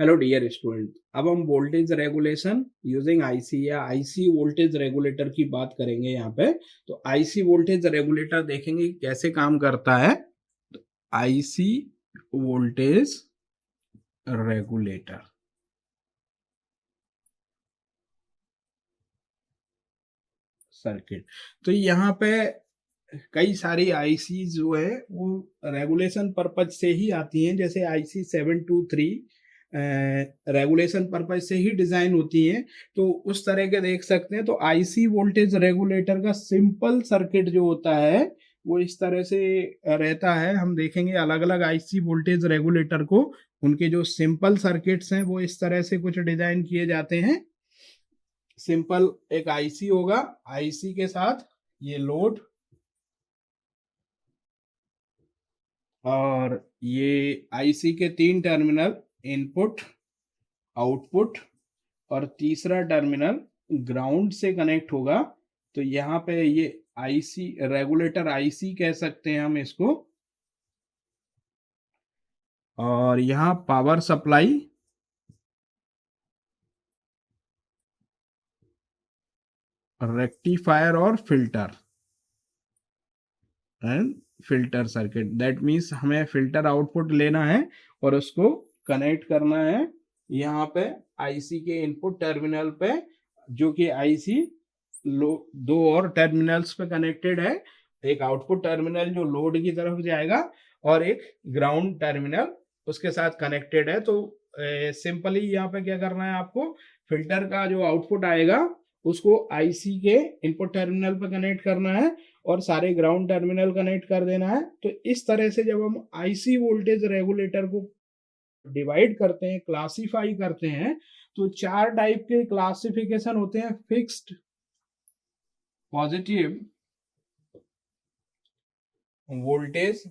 Hello dear student, अब हम voltage regulation using IC या आईसी वोल्टेज रेगुलेटर की बात करेंगे। यहाँ पे तो आईसी वोल्टेज रेगुलेटर देखेंगे कैसे काम करता है। तो आईसी वोल्टेज रेगुलेटर सर्किट, तो यहाँ पे कई सारी आईसी जो है वो रेगुलेशन पर्पज से ही आती हैं। जैसे आईसी 723 रेगुलेशन पर्पज से ही डिजाइन होती हैं, तो उस तरह के देख सकते हैं। तो आईसी वोल्टेज रेगुलेटर का सिंपल सर्किट जो होता है वो इस तरह से रहता है। हम देखेंगे अलग अलग आईसी वोल्टेज रेगुलेटर को, उनके जो सिंपल सर्किट्स हैं वो इस तरह से कुछ डिजाइन किए जाते हैं। सिंपल एक आईसी होगा, आईसी के साथ ये लोड और ये आईसी के 3 टर्मिनल, इनपुट, आउटपुट और तीसरा टर्मिनल ग्राउंड से कनेक्ट होगा। तो यहाँ पे ये आईसी रेगुलेटर आईसी कह सकते हैं हम इसको। और यहाँ पावर सप्लाई, रेक्टिफायर और filter and filter circuit. That means हमें फिल्टर आउटपुट लेना है और उसको कनेक्ट करना है यहाँ पे आईसी के इनपुट टर्मिनल पे, जो कि आईसी दो और टर्मिनल्स पे कनेक्टेड है। एक आउटपुट टर्मिनल जो लोड की तरफ जाएगा और एक ग्राउंड टर्मिनल उसके साथ कनेक्टेड है। तो सिंपली यहाँ पे क्या करना है आपको, फिल्टर का जो आउटपुट आएगा उसको आईसी के इनपुट टर्मिनल पे कनेक्ट करना है और सारे ग्राउंड टर्मिनल कनेक्ट कर देना है। तो इस तरह से जब हम आईसी वोल्टेज रेगुलेटर को डिवाइड करते हैं, क्लासिफाई करते हैं, तो 4 टाइप के क्लासिफिकेशन होते हैं। Fixed, positive voltage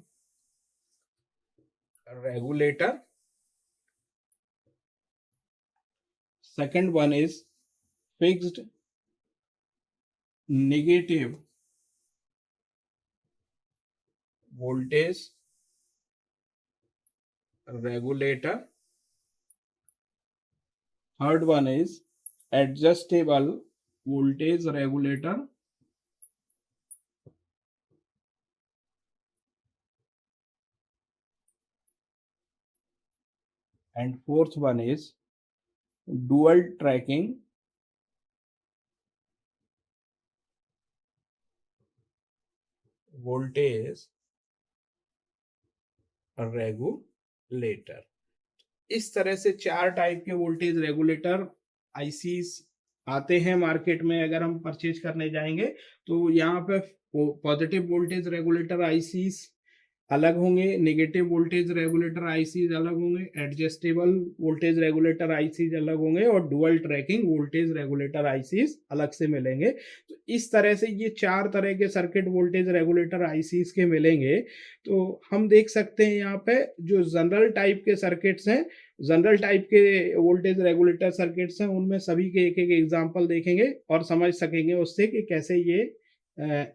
regulator, second one is fixed negative voltage regulator, third one is adjustable voltage regulator, and fourth one is dual tracking voltage regulator। इस तरह से 4 टाइप के वोल्टेज रेगुलेटर आईसीस आते हैं market में। अगर हम परचेज करने जाएंगे तो यहाँ पे पॉजिटिव वोल्टेज रेगुलेटर आईसीस अलग होंगे, नेगेटिव वोल्टेज रेगुलेटर आईसीज अलग होंगे, एडजस्टेबल वोल्टेज रेगुलेटर आईसीज अलग होंगे और dual tracking voltage regulator ICs अलग से मिलेंगे। तो इस तरह से ये 4 तरह के सर्किट वोल्टेज रेगुलेटर आईसीज के मिलेंगे। तो हम देख सकते हैं यहाँ पे जो जनरल टाइप के सर्किट्स हैं, जनरल टाइप के वोल्टेज रेगुलेटर सर्किट्स हैं, उनमें सभी के एक एक एग्जाम्पल देखेंगे और समझ सकेंगे उससे कि कैसे ये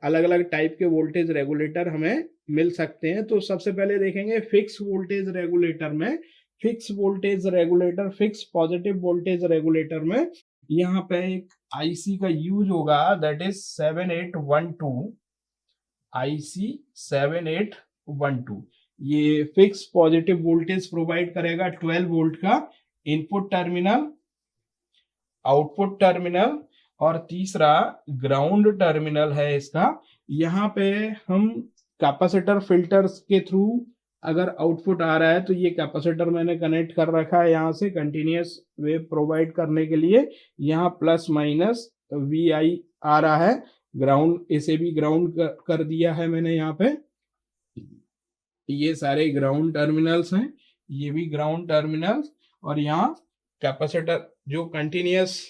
अलग अलग टाइप के वोल्टेज रेगुलेटर हमें मिल सकते हैं। तो सबसे पहले देखेंगे फिक्स वोल्टेज रेगुलेटर में। Fix voltage regulator, fix positive voltage regulator में यहाँ पे एक आईसी का यूज होगा, दैट इज 7812 आईसी 7812। ये फिक्स पॉजिटिव वोल्टेज प्रोवाइड करेगा 12 वोल्ट का इनपुट टर्मिनल, आउटपुट टर्मिनल और तीसरा ग्राउंड टर्मिनल है इसका। यहाँ पे हम कैपेसिटर फिल्टर्स के थ्रू अगर आउटपुट आ रहा है तो ये कैपेसिटर मैंने कनेक्ट कर रखा है यहाँ से कंटिन्यूस वेव प्रोवाइड करने के लिए। यहाँ प्लस माइनस वी आई आ रहा है, ग्राउंड इसे भी ग्राउंड कर दिया है मैंने यहाँ पे। ये सारे ग्राउंड टर्मिनल्स हैं, ये भी ग्राउंड टर्मिनल्स और यहाँ कैपेसिटर जो कंटिन्यूस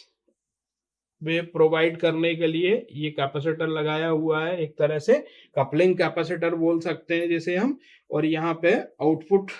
वे प्रोवाइड करने के लिए ये कैपेसिटर लगाया हुआ है, एक तरह से कपलिंग कैपेसिटर बोल सकते हैं जैसे हम। और यहाँ पे आउटपुट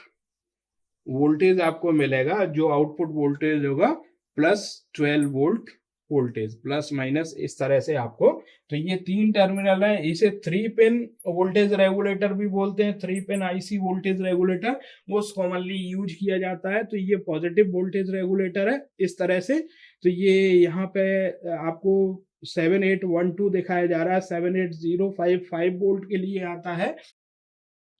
वोल्टेज आपको मिलेगा, जो आउटपुट वोल्टेज होगा plus 12 volt voltage, plus minus इस तरह से आपको। तो ये 3 टर्मिनल है, इसे 3 पिन वोल्टेज रेगुलेटर भी बोलते हैं, 3 pin IC voltage regulator most commonly use किया जाता है। तो ये पॉजिटिव वोल्टेज रेगुलेटर है इस तरह से। तो ये यहाँ पे आपको 7812 दिखाया जा रहा है, 78055 वोल्ट के लिए आता है।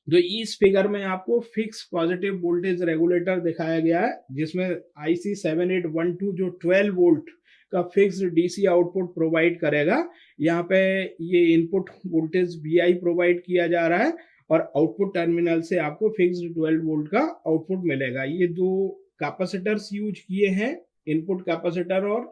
जो इस फिगर में आपको फिक्स पॉजिटिव वोल्टेज रेगुलेटर दिखाया गया है, जिसमें आईसी 7812 जो 12 वोल्ट का फिक्स्ड डीसी आउटपुट प्रोवाइड करेगा। यहाँ पे ये इनपुट वोल्टेज वी प्रोवाइड किया जा रहा है और आउटपुट टर्मिनल से आपको फिक्स्ड 12 वोल्ट का आउटपुट मिलेगा। ये दो कैपेसिटर्स यूज किए हैं, इनपुट कैपेसिटर और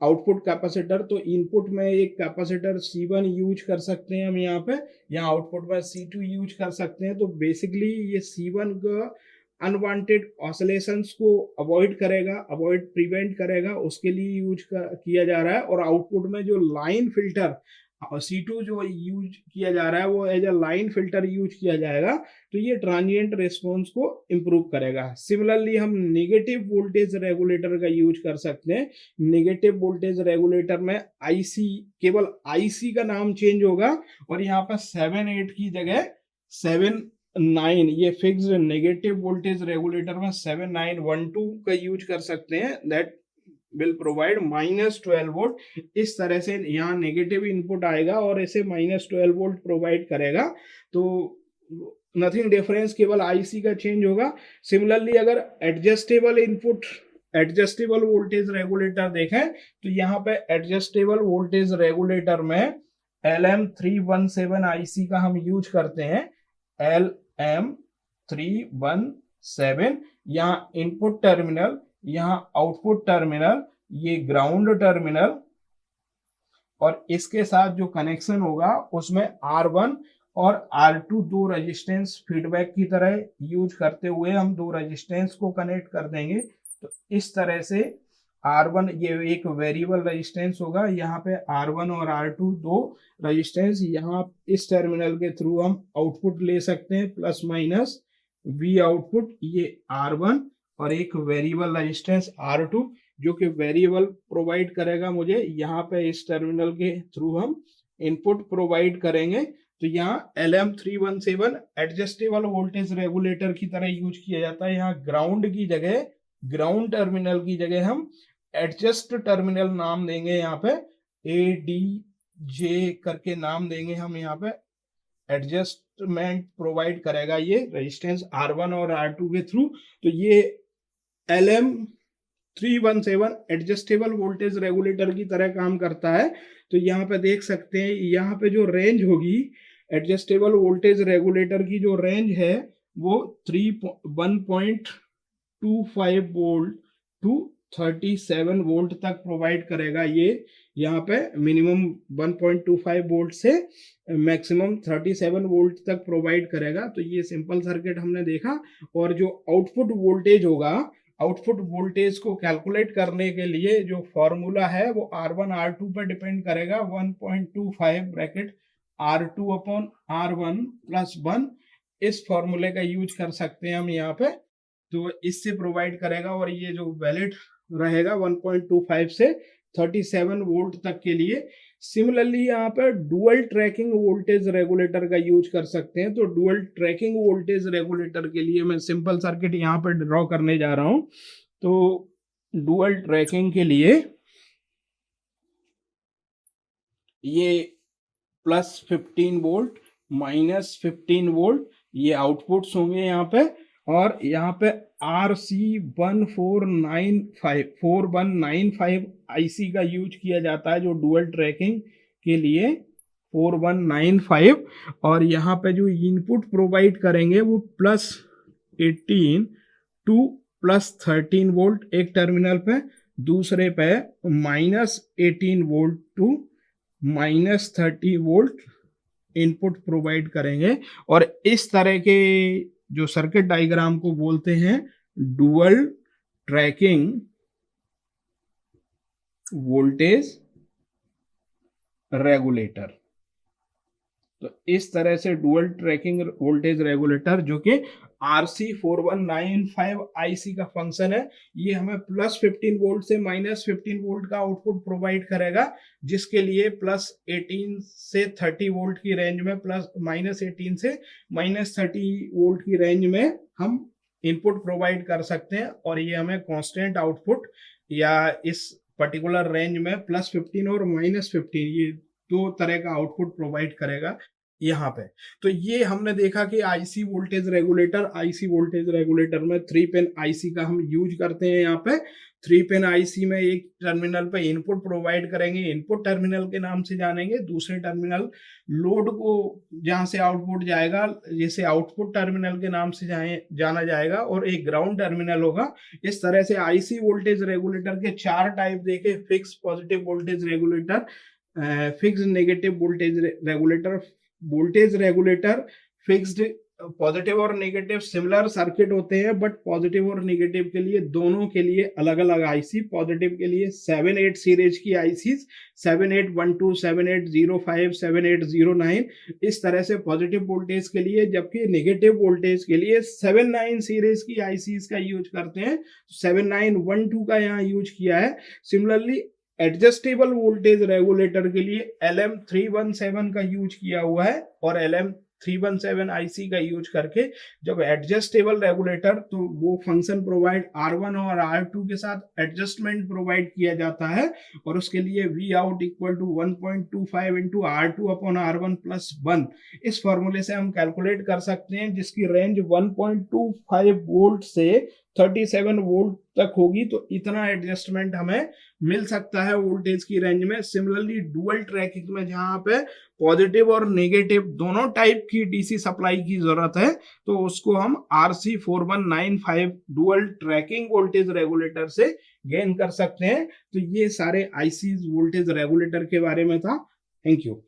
आउटपुट कैपेसिटर। तो इनपुट में एक कैपेसिटर C1 यूज कर सकते हैं हम यहाँ पे, यहाँ आउटपुट में C2 यूज कर सकते हैं। तो बेसिकली ये C1 का अनवांटेड ऑसिलेशंस को अवॉइड करेगा, प्रिवेंट करेगा, उसके लिए यूज किया जा रहा है। और आउटपुट में जो लाइन फिल्टर C2 जो यूज किया जा रहा है वो as a line filter use किया जाएगा। तो ये ट्रांजिएंट रिस्पॉन्स को इम्प्रूव करेगा। सिमिलरली हम नेगेटिव वोल्टेज रेगुलेटर का यूज कर सकते हैं। नेगेटिव वोल्टेज रेगुलेटर में आईसी, केवल आईसी का नाम चेंज होगा और यहाँ पर 7-8 की जगह 7-9, ये फिक्स्ड नेगेटिव वोल्टेज रेगुलेटर में 7912 का यूज कर सकते हैं। That will provide -12 volt. इस तरह से यहाँ नेगेटिव इनपुट आएगा और इसे -12 वोल्ट प्रोवाइड करेगा। तो नथिंग डिफरेंस, केवल आईसी का चेंज होगा। सिमिलरली अगर adjustable input, adjustable voltage regulator देखें तो यहाँ पे एडजस्टेबल वोल्टेज रेगुलेटर में LM317 आईसी का हम यूज करते हैं। LM317, यहाँ इनपुट टर्मिनल, यहाँ आउटपुट टर्मिनल, ये ग्राउंड टर्मिनल, और इसके साथ जो कनेक्शन होगा उसमें R1 और R2 दो रेजिस्टेंस फीडबैक की तरह यूज करते हुए हम दो रेजिस्टेंस को कनेक्ट कर देंगे। तो इस तरह से R1 ये एक वेरिएबल रेजिस्टेंस होगा, यहाँ पे R1 और R2 दो रेजिस्टेंस, यहाँ इस टर्मिनल के थ्रू हम आउटपुट ले सकते हैं प्लस माइनस V आउटपुट, ये R1 और एक वेरिएबल रेजिस्टेंस R2 जो कि वेरिएबल प्रोवाइड करेगा मुझे। यहाँ पे इस टर्मिनल के थ्रू हम इनपुट प्रोवाइड करेंगे। तो यहाँ LM317 एडजस्टेबल वोल्टेज रेगुलेटर की तरह यूज किया जाता है। यहाँ ग्राउंड की जगह, ग्राउंड टर्मिनल की जगह हम एडजस्ट टर्मिनल नाम देंगे, यहाँ पे ADJ करके नाम देंगे हम। यहाँ पे एडजस्टमेंट प्रोवाइड करेगा ये रेजिस्टेंस R1 और R2 के थ्रू। तो ये LM317 एडजस्टेबल वोल्टेज रेगुलेटर की तरह काम करता है। तो यहाँ पे देख सकते हैं, यहाँ पे जो रेंज होगी एडजस्टेबल वोल्टेज रेगुलेटर की, जो रेंज है वो 1.25 वोल्ट टू 37 वोल्ट तक प्रोवाइड करेगा। ये यहाँ पे मिनिमम 1.25 वोल्ट से मैक्सिमम 37 वोल्ट तक प्रोवाइड करेगा। तो ये सिंपल सर्किट हमने देखा। और जो आउटपुट वोल्टेज होगा, आउटपुट वोल्टेज को कैलकुलेट करने के लिए जो फॉर्मूला है वो R1 R2 पर डिपेंड करेगा। 1.25 bracket R2 upon R1 plus 1, इस फॉर्मूले का यूज कर सकते हैं हम यहाँ पे। तो इससे प्रोवाइड करेगा और ये जो वैलिड रहेगा 1.25 से 37 वोल्ट तक के लिए। सिमिलरली यहाँ पे डुअल ट्रैकिंग वोल्टेज रेगुलेटर का यूज कर सकते हैं। तो डुअल ट्रैकिंग वोल्टेज रेगुलेटर के लिए मैं सिंपल सर्किट यहाँ पे ड्रॉ करने जा रहा हूँ। तो डुअल ट्रैकिंग के लिए ये +15 वोल्ट -15 वोल्ट ये आउटपुट्स होंगे यहाँ पे। और यहाँ पे RC4195 आईसी का यूज किया जाता है जो डुअल ट्रैकिंग के लिए 4195। और यहाँ पे जो इनपुट प्रोवाइड करेंगे वो +18 टू +13 वोल्ट एक टर्मिनल पे, दूसरे पे -18 volt to -30 volt input provide करेंगे। और इस तरह के जो सर्किट डायग्राम को बोलते हैं डुअल ट्रैकिंग वोल्टेज रेगुलेटर। तो इस तरह से डुअल ट्रैकिंग वोल्टेज रेगुलेटर जो कि RC4195 IC का फंक्शन है, ये हमें +15 वोल्ट से -15 वोल्ट का आउटपुट प्रोवाइड करेगा, जिसके लिए +18 से 30 वोल्ट की रेंज में, -18 से -30 वोल्ट की रेंज में हम इनपुट प्रोवाइड कर सकते हैं, और ये हमें कांस्टेंट आउटपुट या इस पर्टिकुलर रेंज में +15 और -15 ये दो तरह का आउटपुट प्रोवाइड करेगा यहाँ पे। तो ये हमने देखा कि आईसी वोल्टेज रेगुलेटर में 3 पिन आईसी का हम यूज करते हैं। यहाँ पे 3 पिन आईसी में एक टर्मिनल पे इनपुट प्रोवाइड करेंगे, इनपुट टर्मिनल के नाम से जानेंगे, दूसरे टर्मिनल लोड को जहां से आउटपुट जाएगा जैसे आउटपुट टर्मिनल के नाम से जाना जाएगा, और एक ग्राउंड टर्मिनल होगा। इस तरह से आईसी वोल्टेज रेगुलेटर के 4 टाइप देखे, fix positive voltage regulator, fix negative voltage regulator, fixed positive और नेगेटिव सिमिलर सर्किट होते हैं, बट पॉजिटिव और नेगेटिव के लिए दोनों के लिए अलग अलग आईसी। पॉजिटिव के लिए 7-8 सीरीज की आईसी, 7812, 7805, 7809 इस तरह से पॉजिटिव वोल्टेज के लिए, जबकि नेगेटिव वोल्टेज के लिए 79 सीरीज की आईसी का यूज करते हैं। 7912 का यहाँ यूज किया है। सिमिलरली एडजस्टेबल वोल्टेज रेगुलेटर के लिए LM317 का यूज किया हुआ है, और LM317 IC का यूज करके जब एडजस्टेबल रेगुलेटर, तो वो फंक्शन प्रोवाइड R1 और R2 के साथ एडजस्टमेंट प्रोवाइड किया जाता है, और उसके लिए Vout equal to 1.25 into R2 upon R1 plus 1 इस फॉर्मूले से हम कैलकुलेट कर सकते हैं, जिसकी रेंज 1.25 वोल्ट से 37 वोल्ट तक होगी। तो इतना एडजस्टमेंट हमें मिल सकता है वोल्टेज की रेंज में। सिमिलरली डुअल ट्रैकिंग में जहां पे पॉजिटिव और नेगेटिव दोनों टाइप की डीसी सप्लाई की जरूरत है, तो उसको हम RC4195 dual tracking voltage regulator से गेन कर सकते हैं। तो ये सारे आईसी वोल्टेज रेगुलेटर के बारे में था। Thank you.